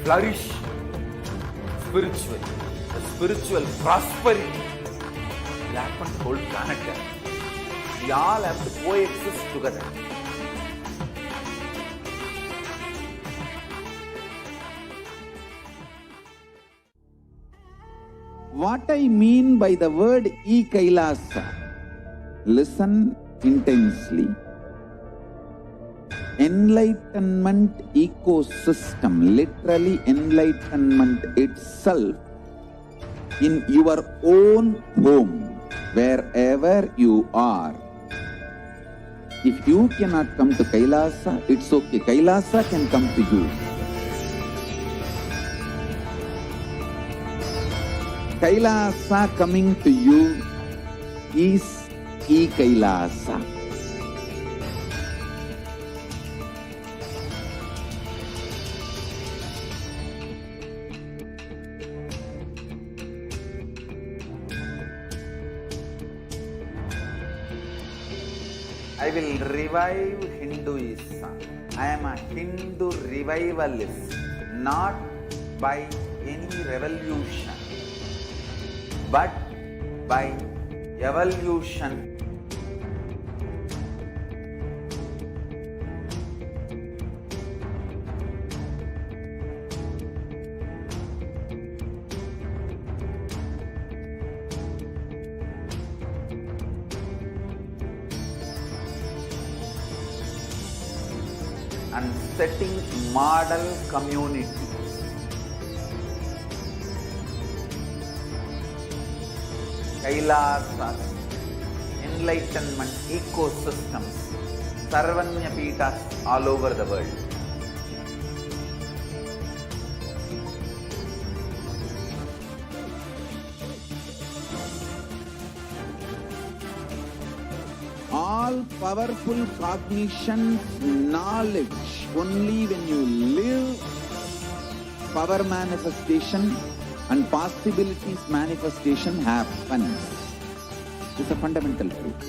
flourish spiritually, the spiritual prosperity will happen to the whole planet Earth. We all have to coexist together. What I mean by the word E-Kailasa, listen intensely. Enlightenment ecosystem, literally enlightenment itself, in your own home, wherever you are. If you cannot come to Kailasa, it's okay. Kailasa can come to you. Kailasa coming to you is E-Kailasa. I will revive Hinduism. I am a Hindu revivalist, not by any revolution, but by evolution. And setting model communities. Kailasas, enlightenment ecosystems, Sarvanya Peethas all over the world. All powerful cognition, knowledge, only when you live, power manifestation and possibilities manifestation happens. It's a fundamental truth.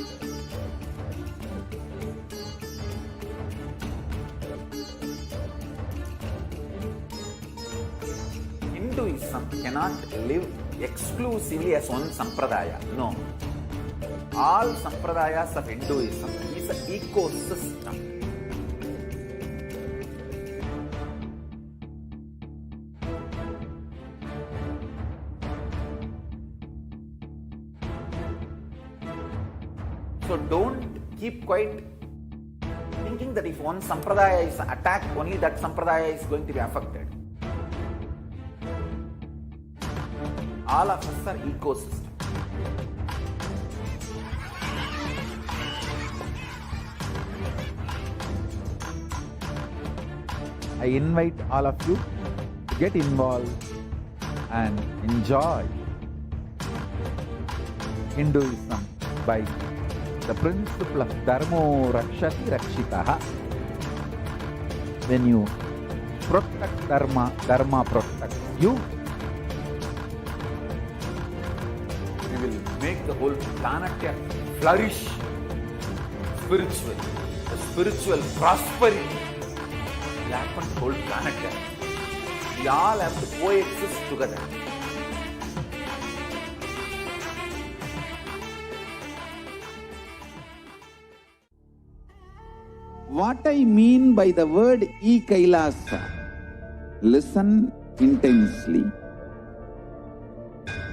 Hinduism cannot live exclusively as one sampradaya. No. All sampradayas of Hinduism is an ecosystem. So don't keep quiet thinking that if one sampradaya is attacked, only that sampradaya is going to be affected. All of us are ecosystems. I invite all of you to get involved and enjoy Hinduism by the principle of Dharmo Rakshati Rakshitaha. When you protect Dharma, Dharma protects you. We will make the whole planet flourish spiritually, the spiritual prosperity will happen to the whole planet Earth. We all have to coexist together. What I mean by the word E-Kailasa, listen intensely.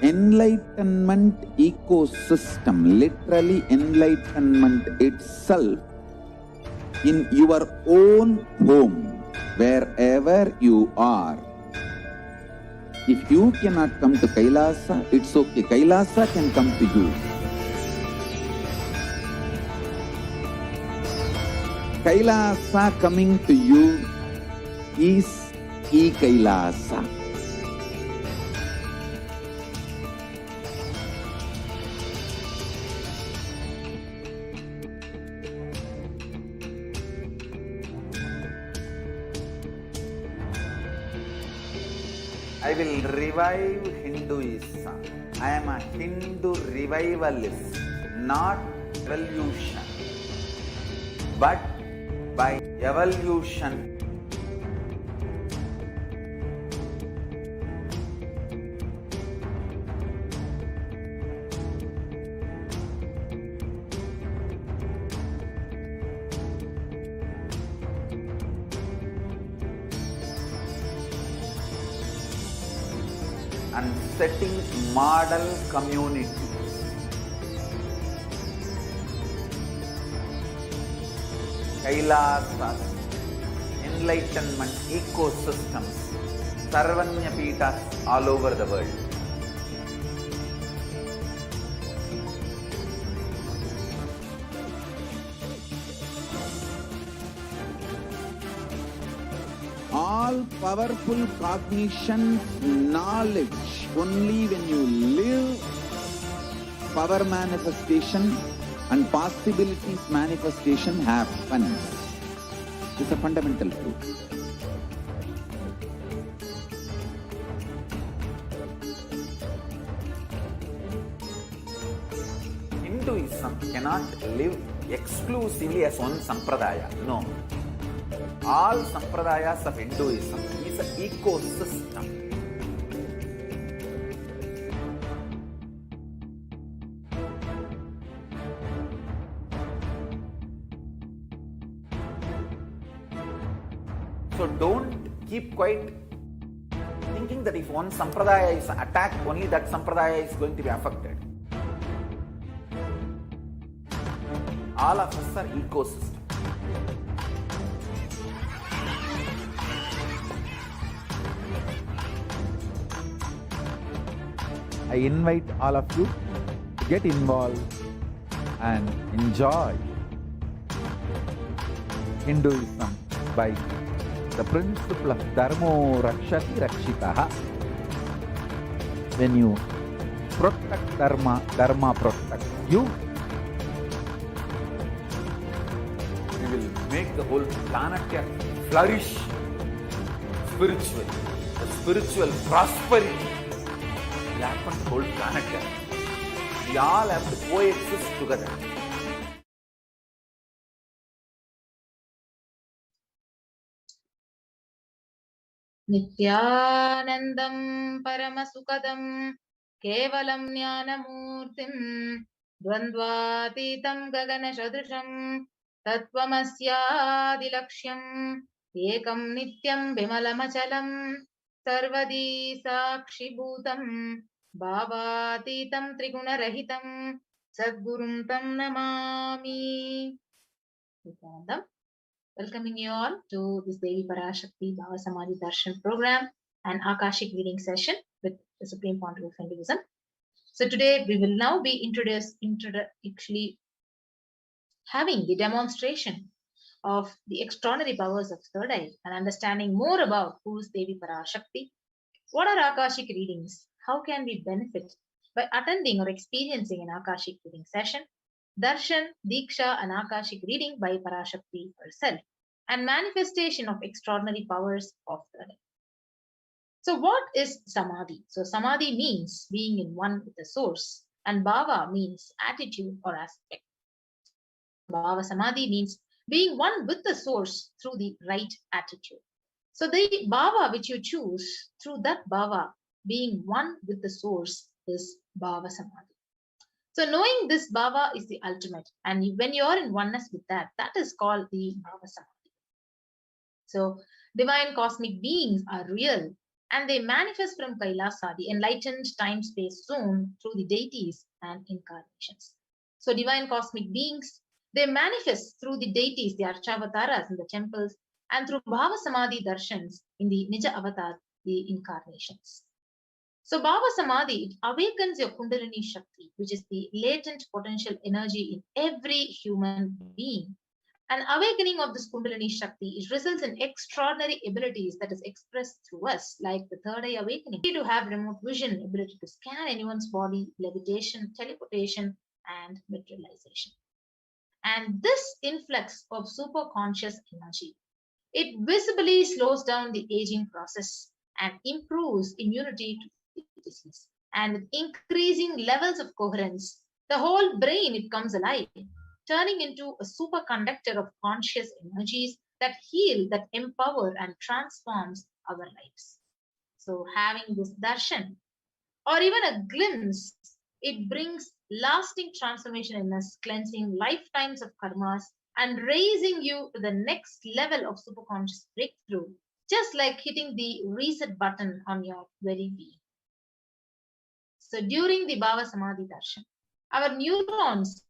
Enlightenment ecosystem, literally enlightenment itself, in your own home, wherever you are. If you cannot come to Kailasa, it's okay. Kailasa can come to you. Kailasa coming to you is E-Kailasa. I will revive Hinduism. I am a Hindu revivalist, not revolution, but by evolution. and setting model communities. Kailasas, enlightenment ecosystems, Sarvanya Peethas all over the world. All powerful cognition, knowledge, only when you live, power manifestation and possibilities manifestation happens. It's a fundamental truth. Hinduism cannot live exclusively as one sampradaya. No. All sampradayas of Hinduism is an ecosystem. So don't keep quiet thinking that if one sampradaya is attacked, only that sampradaya is going to be affected. All of us are ecosystem. I invite all of you to get involved and enjoy Hinduism by the principle of Dharmo Rakshati Rakshitaha. When you protect Dharma, Dharma protects you. We will make the whole planet flourish spiritually. The spiritual prosperity will happen to the whole planet. We all have to coexist together. Nithyanandam Paramasukadam Kevalam Jnanamurtim Dvandvatitam Gagana Shadrisham Tattvamasyaadilaksham Ekam Nityam Vimalamachalam Sarvadi Sakshibhutam Bhavatitam Trigunarahitam Sadgurum Tam Namami. Nithyanandam, welcoming you all to this daily Parashakti Bhava Samadhi Darshan program and Akashic reading session with the Supreme Pontiff of Hinduism. So today we will now be actually having the demonstration of the extraordinary powers of third eye and understanding more about who is Devi Parashakti. What are Akashic readings? How can we benefit by attending or experiencing an Akashic reading session? Darshan, Diksha and Akashic reading by Parashakti herself, and manifestation of extraordinary powers of third eye. So what is Samadhi? So Samadhi means being in one with the source, and Bhava means attitude or aspect. Bhava Samadhi means being one with the source through the right attitude. So the Bhava which you choose, through that Bhava, being one with the source, is Bhava Samadhi. So knowing this Bhava is the ultimate, and when you are in oneness with that, that is called the Bhava Samadhi. So divine cosmic beings are real, and they manifest from Kailasa, the enlightened time-space zone, through the deities and incarnations. So divine cosmic beings, they manifest through the deities, the Archavataras in the temples, and through Bhava Samadhi darshans in the Nija Avatar, the incarnations. So Bhava Samadhi, it awakens your Kundalini Shakti, which is the latent potential energy in every human being. An awakening of this Kundalini Shakti, it results in extraordinary abilities that is expressed through us, like the third eye awakening, to have remote vision, ability to scan anyone's body, levitation, teleportation, and materialization. And this influx of superconscious energy, it visibly slows down the aging process and improves immunity to disease. And with increasing levels of coherence, the whole brain, it comes alive, turning into a superconductor of conscious energies that heal, that empower and transforms our lives. So having this darshan or even a glimpse, it brings lasting transformation in us, cleansing lifetimes of karmas and raising you to the next level of superconscious breakthrough, just like hitting the reset button on your very being. So during the Bhava Samadhi Darshan, our neurons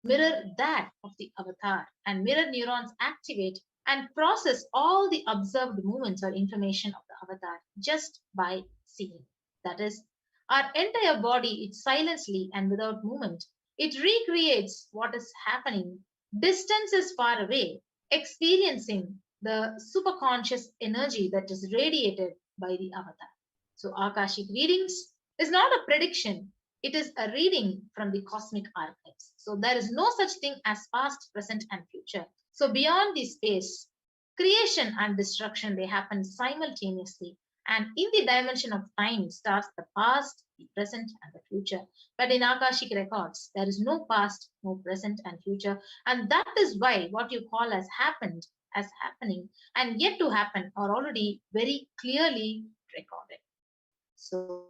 mirror that of the avatar, and mirror neurons activate and process all the observed movements or information of the avatar just by seeing. That is, our entire body, it silently and without movement, it recreates what is happening. Distance is far away, experiencing the superconscious energy that is radiated by the avatar. So, Akashic readings is not a prediction, it is a reading from the cosmic archives. So, there is no such thing as past, present, and future. So, beyond the space, creation and destruction, they happen simultaneously. And in the dimension of time starts the past, the present, and the future. But in Akashic records, there is no past, no present, and future. And that is why what you call as happened, as happening, and yet to happen are already very clearly recorded. So,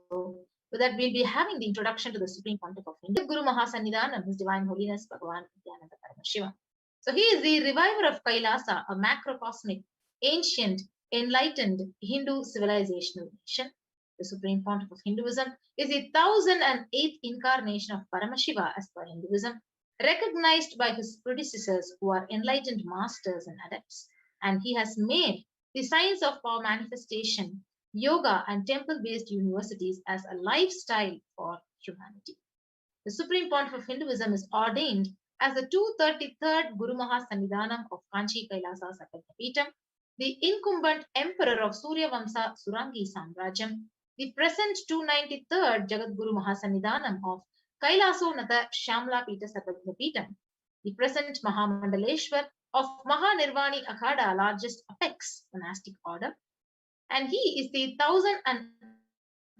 with that, we'll be having the introduction to the Supreme Pontiff of India, Guru Mahasannidhanam, His Divine Holiness Bhagavan Nithyananda Paramashivam. So, he is the reviver of Kailasa, a macrocosmic, ancient, enlightened Hindu civilizational nation. The Supreme Pontiff of Hinduism is the 1008th incarnation of Paramashiva as per Hinduism, recognized by his predecessors who are enlightened masters and adepts. And he has made the science of power manifestation, yoga, and temple-based universities as a lifestyle for humanity. The Supreme Pontiff of Hinduism is ordained as the 233rd Guru Mahasannidhanam of Kanchi Kailasa Sakaryapeetam, the incumbent emperor of Surya Vamsa Surangi Samrajam, the present 293rd Jagat Guru Mahasannidhanam of Kailaso Natha Shamla Pita Sakaryapeetam, the present Mahamandaleshwar of Mahanirvani Akhada, largest apex monastic order, and he is the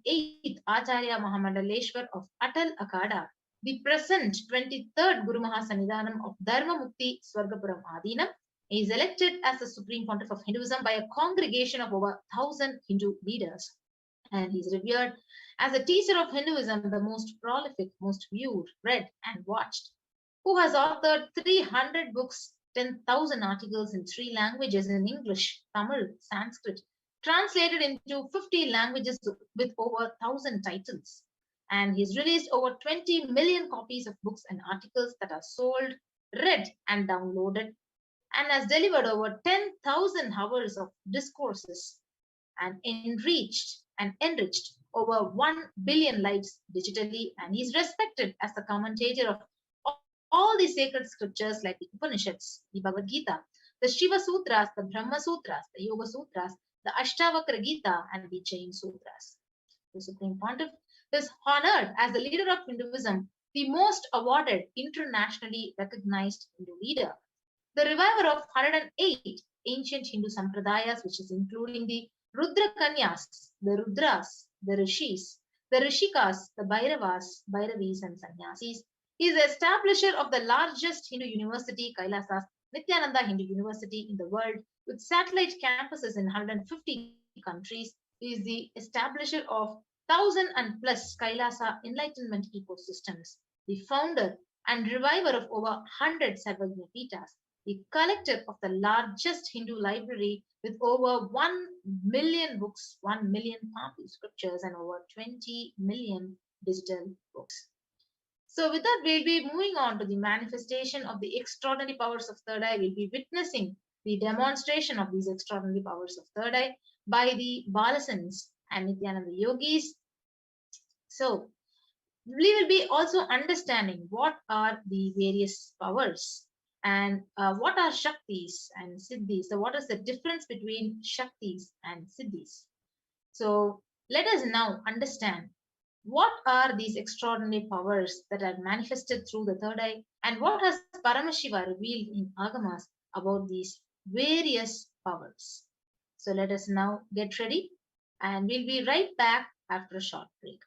1008th Acharya Mahamandaleshwar of Atal Akada, the present 23rd Guru Mahasannidhanam of Dharma Mukti Swargapuram Adinam. He is elected as the Supreme Pontiff of Hinduism by a congregation of over 1,000 Hindu leaders. And he is revered as a teacher of Hinduism, the most prolific, most viewed, read, and watched, who has authored 300 books, 10,000 articles in 3 languages in English, Tamil, Sanskrit, translated into 50 languages with over 1,000 titles. And he's released over 20 million copies of books and articles that are sold, read, and downloaded, and has delivered over 10,000 hours of discourses and enriched over 1 billion lives digitally. And he's respected as the commentator of all the sacred scriptures like the Upanishads, the Bhagavad Gita, the Shiva Sutras, the Brahma Sutras, the Yoga Sutras, the Ashtavakra Gita, and the Jain Sutras. The Supreme Pontiff is honored as the leader of Hinduism, the most awarded, internationally recognized Hindu leader, the reviver of 108 ancient Hindu sampradayas, which is including the Rudra Kanyas, the Rudras, the Rishis, the Rishikas, the Bhairavas, Bhairavis, and Sannyasis. He is the establisher of the largest Hindu university, Kailasas Nithyananda Hindu University in the world, with satellite campuses in 150 countries. He is the establisher of 1,000 and plus Kailasa enlightenment ecosystems, the founder and reviver of over 100 Sarvajnapeethas, the collector of the largest Hindu library with over 1 million books, 1 million Pali scriptures, and over 20 million digital books. So with that, we'll be moving on to the manifestation of the extraordinary powers of third eye. We'll be witnessing the demonstration of these extraordinary powers of third eye by the Balasans and Nithyananda yogis. So we will be also understanding what are the various powers and what are Shaktis and Siddhis. So what is the difference between Shaktis and Siddhis? So let us now understand what are these extraordinary powers that are manifested through the third eye, and what has Paramashiva revealed in Agamas about these various powers. So let us now get ready, and we'll be right back after a short break.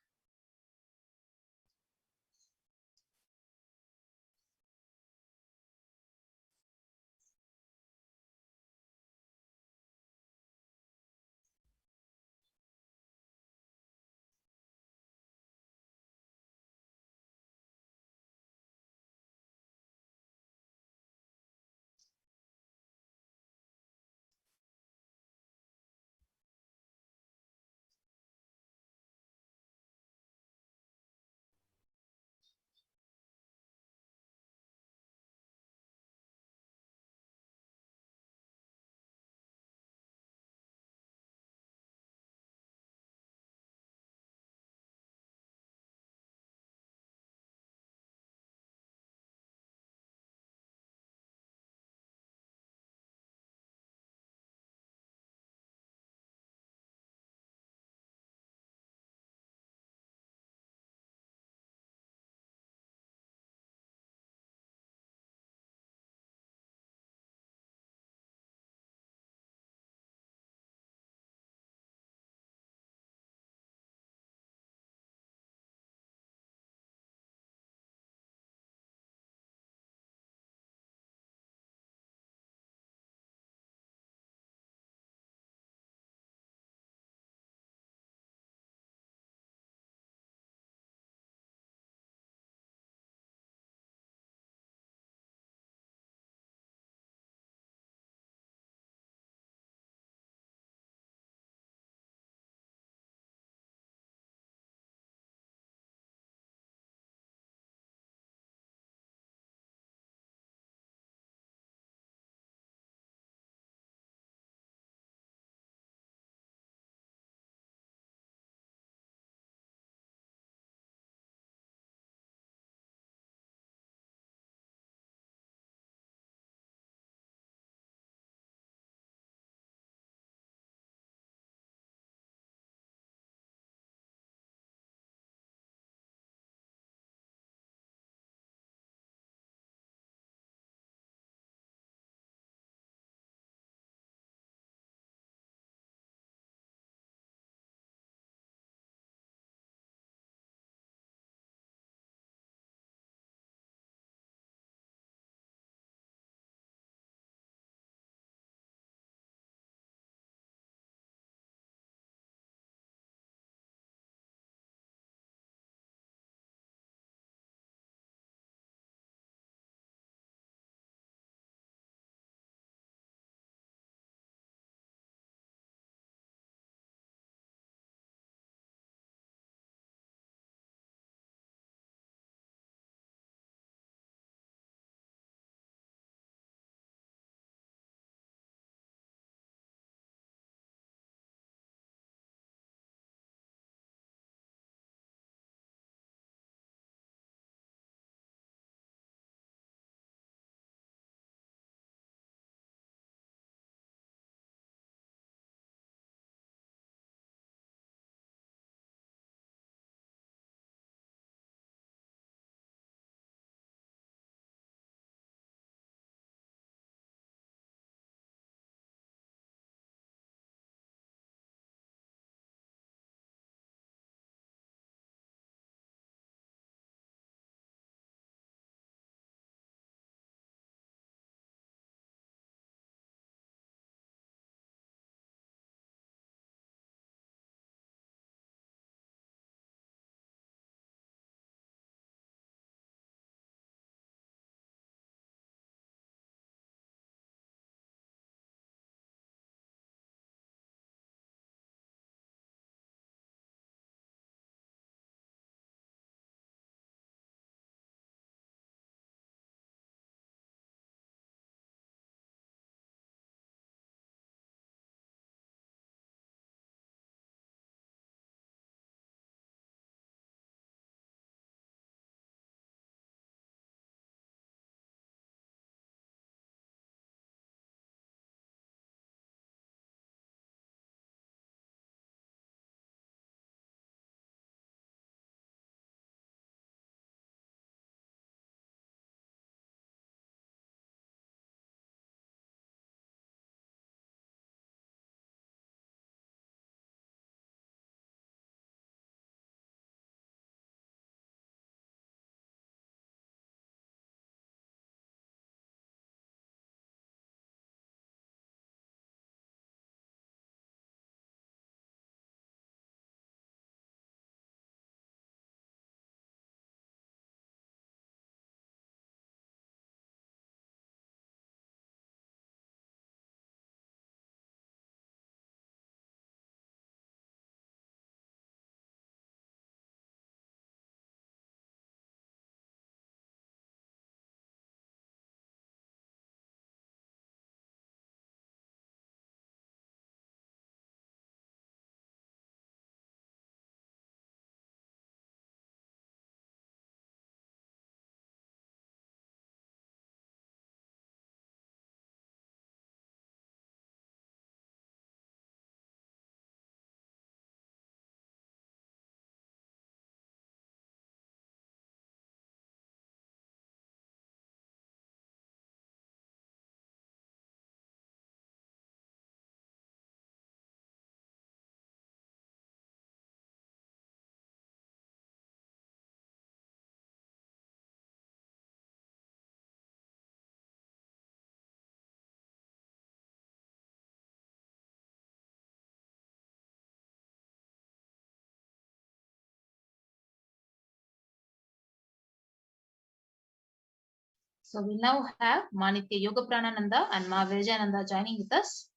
So we now have Manitya Yoga Pranananda and Ma Virajananda joining with us,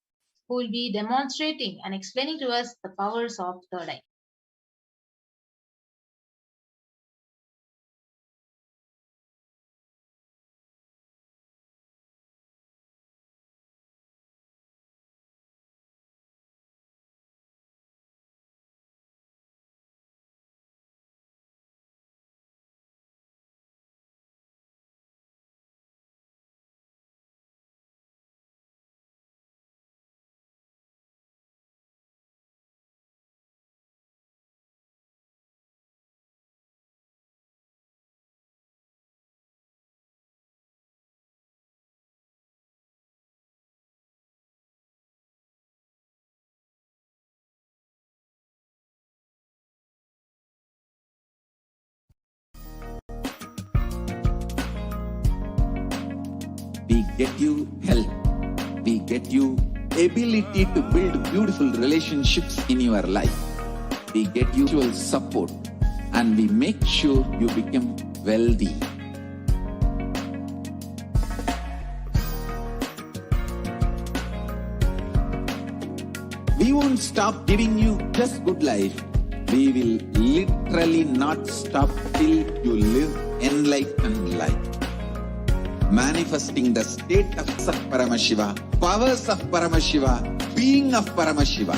who will be demonstrating and explaining to us the powers of third eye. We get you health. We get you ability to build beautiful relationships in your life. We get you support and we make sure you become wealthy. We won't stop giving you just good life. We will literally not stop till you live enlightened life. Manifesting the state of Paramashiva, powers of Paramashiva, being of Paramashiva.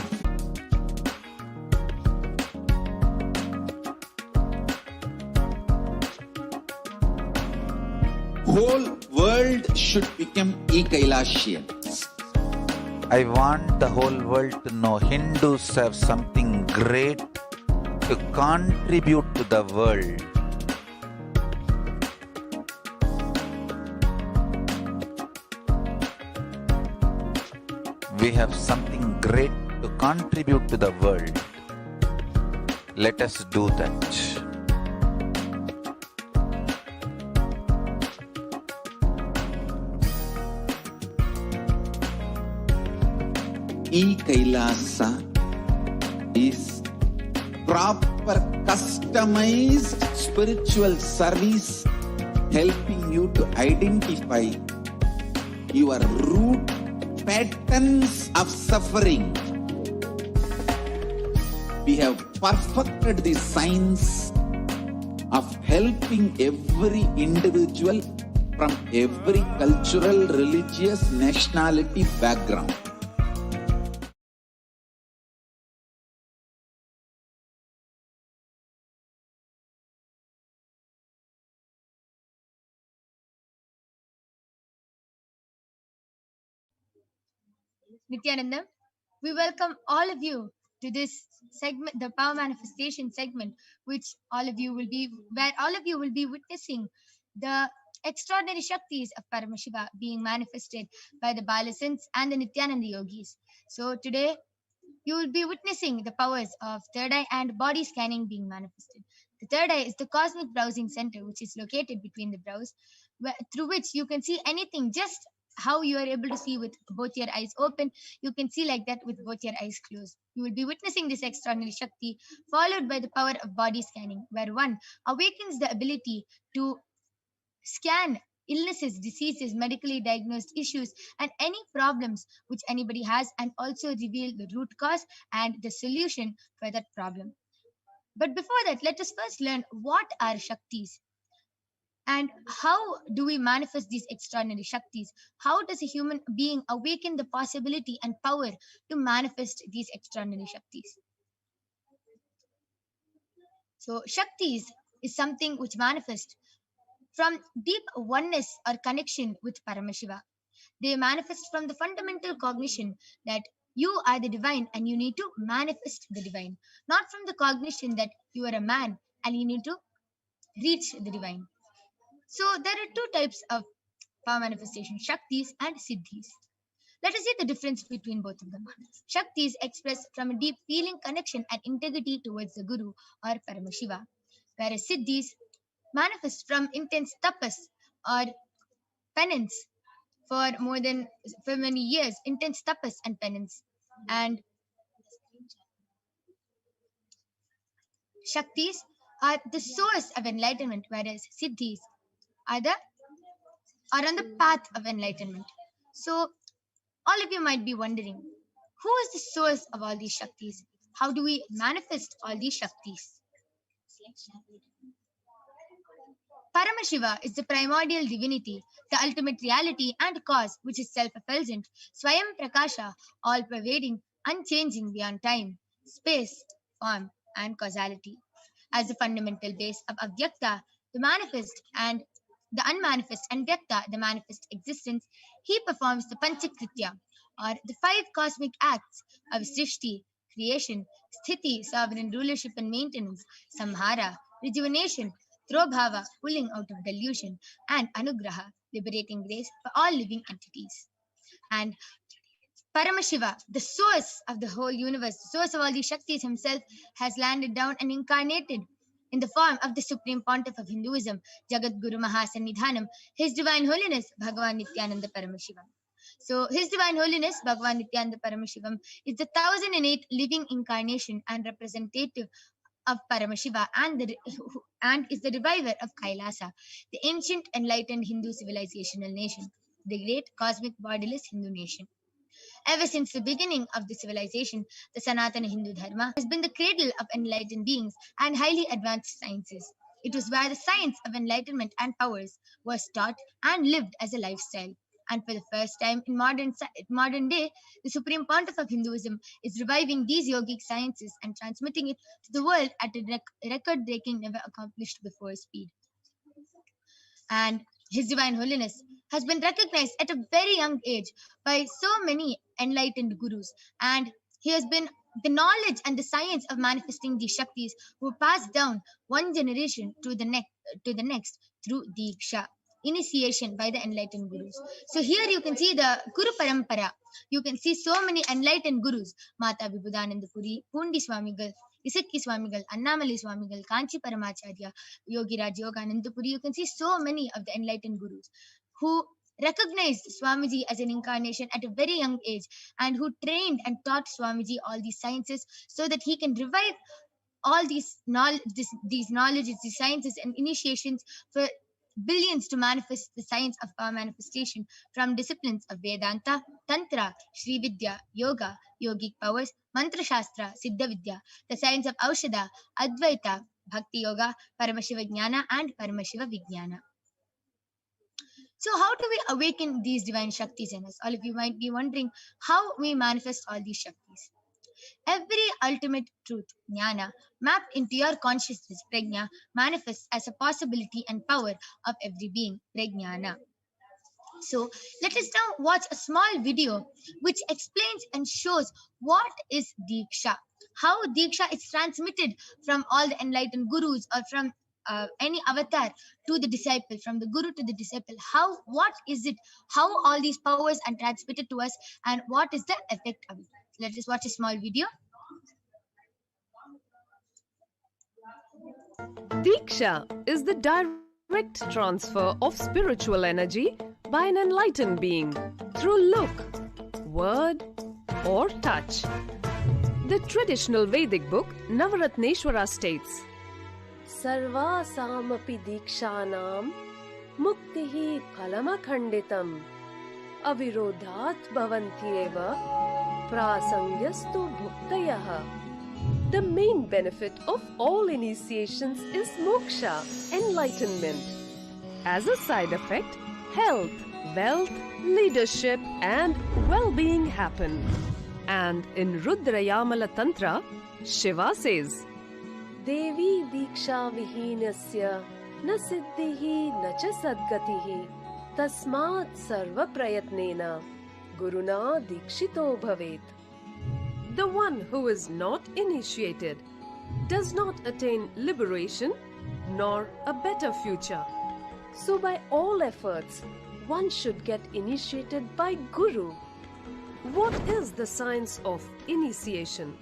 Whole world should become e-Kailashian. I want the whole world to know Hindus have something great to contribute to the world. We have something great to contribute to the world. Let us do that. E-Kailasa is proper customized spiritual service helping you to identify your root patterns of suffering. We have perfected the science of helping every individual from every cultural, religious, nationality background. Nithyananda, we welcome all of you to this segment, the power manifestation segment, which where all of you will be witnessing the extraordinary Shaktis of Paramashiva being manifested by the Balasants and the Nithyananda yogis. So today, you will be witnessing the powers of third eye and body scanning being manifested. The third eye is the cosmic browsing center, which is located between the brows, through which you can see anything just how you are able to see with both your eyes open. You can see like that with both your eyes closed. You will be witnessing this extraordinary Shakti, followed by the power of body scanning, where one awakens the ability to scan illnesses, diseases, medically diagnosed issues, and any problems which anybody has, and also reveal the root cause and the solution for that problem. But before that, let us first learn what are Shaktis and how do we manifest these extraordinary Shaktis. How does a human being awaken the possibility and power to manifest these extraordinary Shaktis? So, Shaktis is something which manifests from deep oneness or connection with Paramashiva. They manifest from the fundamental cognition that you are the divine and you need to manifest the divine, not from the cognition that you are a man and you need to reach the divine. So there are two types of power manifestation, Shaktis and Siddhis. Let us see the difference between both of them. Shaktis express from a deep feeling, connection, and integrity towards the Guru or Paramashiva, whereas Siddhis manifest from intense tapas or penance for many years, intense tapas and penance. And Shaktis are the source of enlightenment, whereas Siddhis are the are on the path of enlightenment. So, all of you might be wondering, who is the source of all these Shaktis? How do we manifest all these Shaktis? Paramashiva is the primordial divinity, the ultimate reality and cause which is self-effulgent, Swayam Prakasha, all-pervading, unchanging beyond time, space, form, and causality. As the fundamental base of Avyakta, the manifest and the unmanifest, and Vyakta, the manifest existence, he performs the Panchakritya, or the 5 cosmic acts of Srishti, creation, Sthiti, sovereign rulership and maintenance, Samhara, rejuvenation, Throbhava, pulling out of delusion, and Anugraha, liberating grace for all living entities. And Paramashiva, the source of the whole universe, the source of all these Shaktis himself, has landed down and incarnated in the form of the Supreme Pontiff of Hinduism, Jagat Guru Mahasannidhanam, His Divine Holiness, Bhagavan Nithyananda Paramashivam. So, His Divine Holiness, Bhagavan Nithyananda Paramashivam, is the 1008 living incarnation and representative of Paramashiva and is the reviver of Kailasa, the ancient enlightened Hindu civilizational nation, the great cosmic bodiless Hindu nation. Ever since the beginning of the civilization, the Sanatana Hindu Dharma has been the cradle of enlightened beings and highly advanced sciences. It was where the science of enlightenment and powers was taught and lived as a lifestyle. And for the first time in modern day, the Supreme Pontiff of Hinduism is reviving these yogic sciences and transmitting it to the world at a record-breaking, never accomplished before speed. And His Divine Holiness has been recognized at a very young age by so many enlightened gurus, and he has been the knowledge and the science of manifesting these Shaktis who passed down one generation to the next through Diksha, initiation by the enlightened gurus. So here you can see the Guru Parampara. You can see so many enlightened gurus: Mata Vibhudananda Puri, Pundi Swamigal, Isakki Swamigal, Annamali Swamigal, Kanchi Paramacharya, Yogi Raj Yogananda Puri. You can see so many of the enlightened gurus who recognized Swamiji as an incarnation at a very young age and who trained and taught Swamiji all these sciences so that he can revive all these knowledges, these sciences and initiations for billions to manifest the science of power manifestation from disciplines of Vedanta, Tantra, Sri Vidya, Yoga, Yogic powers, Mantra Shastra, Siddha Vidya, the science of Aushadha, Advaita, Bhakti Yoga, Paramashiva Jnana, and Paramashiva Vijnana. So how do we awaken these divine Shaktis in us? All of you might be wondering how we manifest all these Shaktis. Every ultimate truth, jnana, mapped into your consciousness, prajna, manifests as a possibility and power of every being, prajnana. So let us now watch a small video which explains and shows what is Diksha, how Diksha is transmitted from all the enlightened gurus or from any avatar to the disciple, from the guru to the disciple. What is it? How all these powers are transmitted to us, and what is the effect of it? Let us watch a small video. Diksha is the direct transfer of spiritual energy by an enlightened being through look, word, or touch. The traditional Vedic book Navaratneshwara states, Sarvasamapi dikshanam muktihi phalamakhanditam avirodhat bhavantyeva prasangyastu bhuktayah. The main benefit of all initiations is moksha, enlightenment. As a side effect, health, wealth, leadership, and well-being happen. And in Rudrayamala Tantra, Shiva says, Devi diksha vihinasya na siddhihi na cha sadgatihi tasmat sarva prayatnena guruna dikshito bhavet. The one who is not initiated does not attain liberation nor a better future. So by all efforts, one should get initiated by Guru. What is the science of initiation?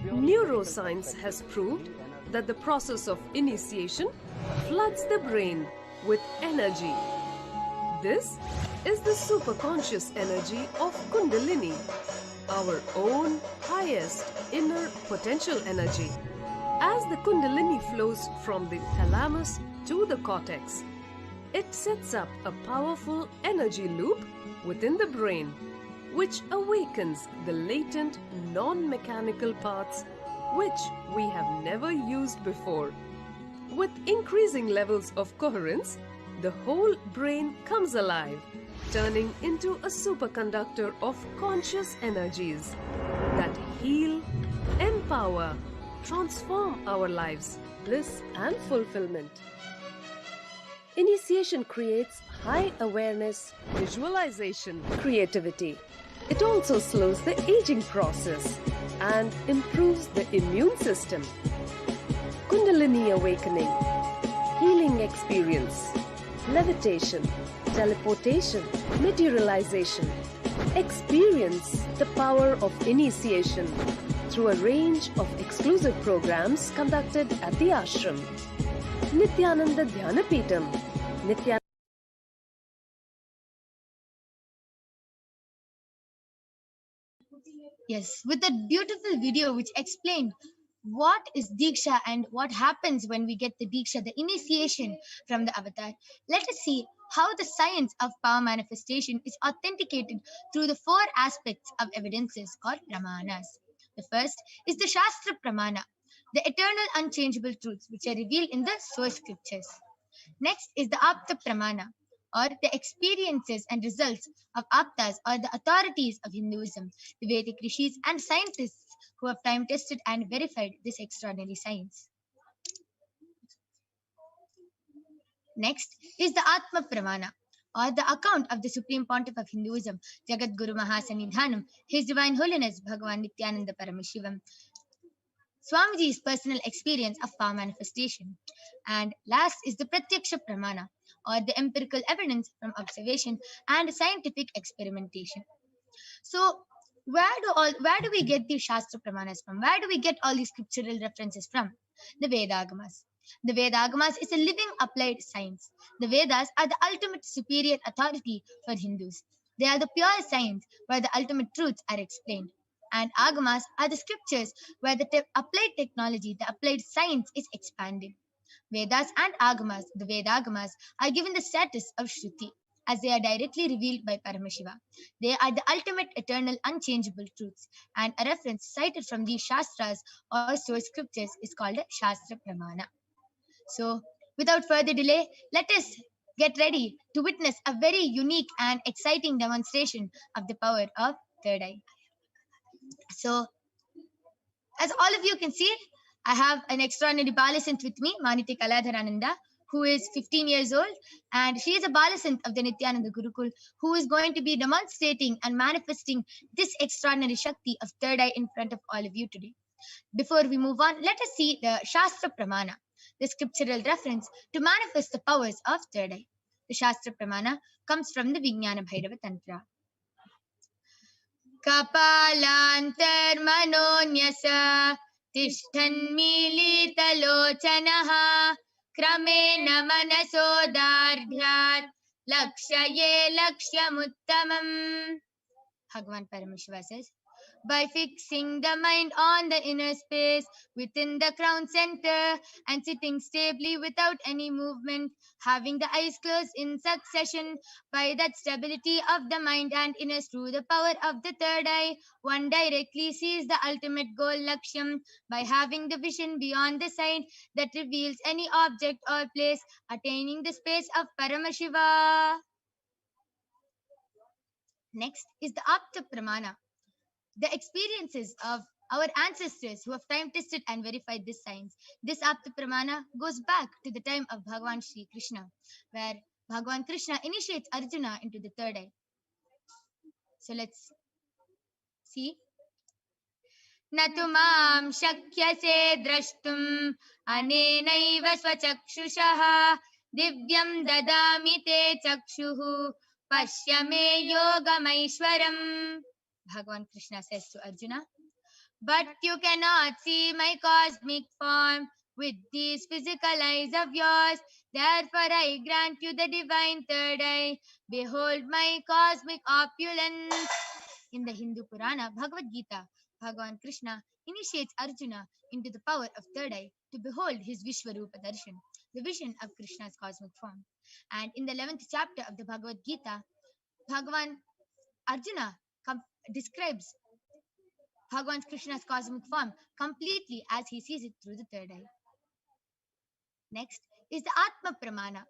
Neuroscience has proved that the process of initiation floods the brain with energy. This is the superconscious energy of Kundalini, our own highest inner potential energy. As the Kundalini flows from the thalamus to the cortex, It sets up a powerful energy loop within the brain, which awakens the latent non-mechanical parts which we have never used before. With increasing levels of coherence, the whole brain comes alive, turning into a superconductor of conscious energies that heal, empower, transform our lives, bliss and fulfillment. Initiation creates high awareness, visualization, creativity. It also slows the aging process and improves the immune system. Kundalini awakening, healing experience, levitation, teleportation, materialization. Experience the power of initiation through a range of exclusive programs conducted at the ashram. Nithyananda Dhyanapitham, Nithyananda. Yes, with that beautiful video which explained what is Diksha and what happens when we get the Diksha, the initiation from the avatar, let us see how the science of power manifestation is authenticated through the four aspects of evidences or pramanas. The first is the Shastra Pramana, the eternal unchangeable truths which are revealed in the source scriptures. Next is the Apta Pramana, or the experiences and results of Aptas, or the authorities of Hinduism, the Vedic rishis and scientists who have time tested and verified this extraordinary science. Next is the Atma Pramana, or the account of the Supreme Pontiff of Hinduism, Jagat Guru Mahasanidhanam, His Divine Holiness Bhagavan Nithyananda Paramashivam, Swamiji's personal experience of power manifestation. And last is the Pratyaksha Pramana, or the empirical evidence from observation and scientific experimentation. So, where do we get these Shastra Pramanas from? Where do we get all these scriptural references from? The Vedagamas. The Vedagamas is a living applied science. The Vedas are the ultimate superior authority for Hindus. They are the pure science where the ultimate truths are explained. And Agamas are the scriptures where the applied technology, the applied science is expanded. Vedas and Agamas, the Vedagamas, are given the status of Shruti as they are directly revealed by Paramashiva. They are the ultimate eternal unchangeable truths, and a reference cited from these Shastras or source scriptures is called a Shastra Pramana. So, without further delay, let us get ready to witness a very unique and exciting demonstration of the power of third eye. So, as all of you can see, I have an extraordinary Balasant with me, Maniti Kaladharananda, who is 15 years old, and she is a Balasant of the Nithyananda Gurukul, who is going to be demonstrating and manifesting this extraordinary Shakti of third eye in front of all of you today. Before we move on, let us see the Shastra Pramana, the scriptural reference to manifest the powers of third eye. The Shastra Pramana comes from the Vijnana Bhairava Tantra. Kapalantarmanonyasa tishthanmilitalochanaha kramen manasodardhyat lakshaye lakshyamuttamam. Bhagavan Paramashiva says, by fixing the mind on the inner space within the crown center and sitting stably without any movement, having the eyes closed in succession, by that stability of the mind and inner through the power of the third eye, one directly sees the ultimate goal Lakshyam by having the vision beyond the sight that reveals any object or place, attaining the space of Paramashiva. Next is the Apta Pramana, the experiences of our ancestors who have time tested and verified this science. This Apta Pramana goes back to the time of Bhagavan Sri Krishna, where Bhagavan Krishna initiates Arjuna into the third eye. So let's see. Natumam shakyase drashtum anenaiva swachakshushaha divyam dadami te chakshuhu pashyame yogamaishwaram. Bhagavan Krishna says to Arjuna, but you cannot see my cosmic form with these physical eyes of yours. Therefore I grant you the divine third eye. Behold my cosmic opulence. In the Hindu Purana Bhagavad Gita, Bhagavan Krishna initiates Arjuna into the power of third eye to behold his Vishwarupa Darshan. the vision of Krishna's cosmic form. And in the 11th chapter of the Bhagavad Gita, Bhagavan Arjuna describes Bhagavan Krishna's cosmic form completely as he sees it through the third eye. Next is the Atma Pramana,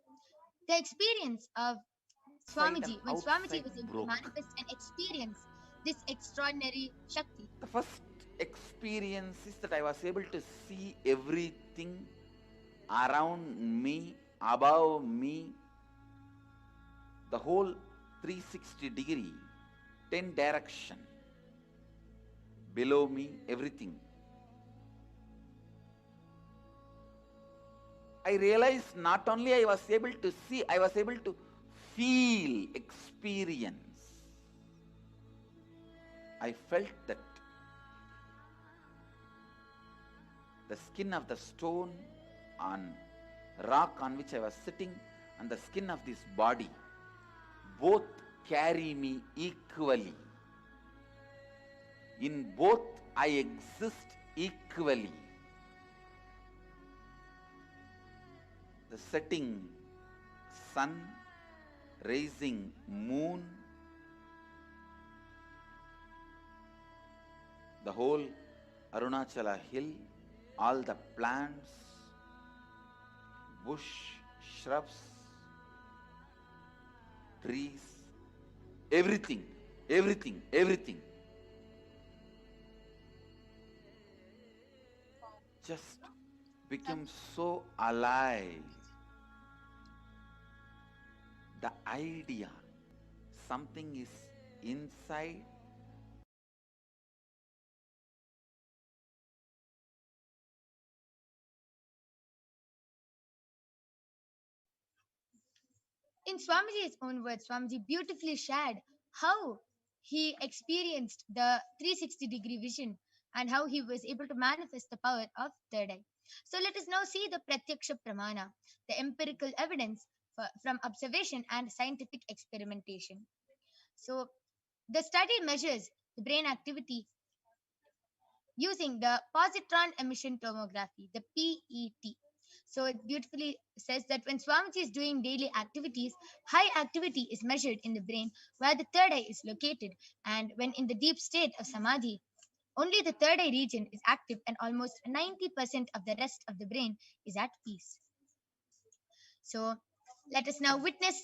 the experience of Swamiji, when Swamiji was able to manifest and experience this extraordinary Shakti. The first experience is that I was able to see everything around me, above me, the whole 360 degree, 10 direction, below me, everything. I realized not only I was able to see, I was able to feel, experience. I felt that the skin of the stone on rock on which I was sitting and the skin of this body both carry me equally. In both I exist equally. The setting sun, rising moon, the whole Arunachala hill, all the plants, bush, shrubs, trees, everything, everything, everything. Just became so alive. The idea, something is inside. In Swamiji's own words, Swamiji beautifully shared how he experienced the 360-degree vision and how he was able to manifest the power of third eye. So let us now see the Pratyaksha Pramana, the empirical evidence from observation and scientific experimentation. So the study measures the brain activity using the positron emission tomography, the PET. So it beautifully says that when Swamiji is doing daily activities, high activity is measured in the brain where the third eye is located. And when in the deep state of Samadhi, only the third eye region is active and almost 90% of the rest of the brain is at peace. So let us now witness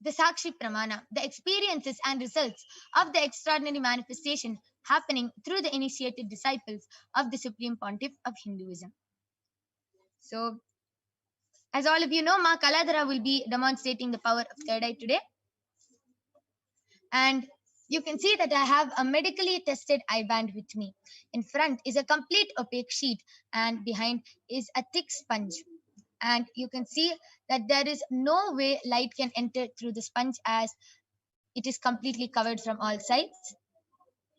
the Sakshi Pramana, the experiences and results of the extraordinary manifestation happening through the initiated disciples of the Supreme Pontiff of Hinduism. So, as all of you know, Ma Kaladhara will be demonstrating the power of third eye today. And you can see that I have a medically tested eye band with me. In front is a complete opaque sheet and behind is a thick sponge. And you can see that there is no way light can enter through the sponge as it is completely covered from all sides.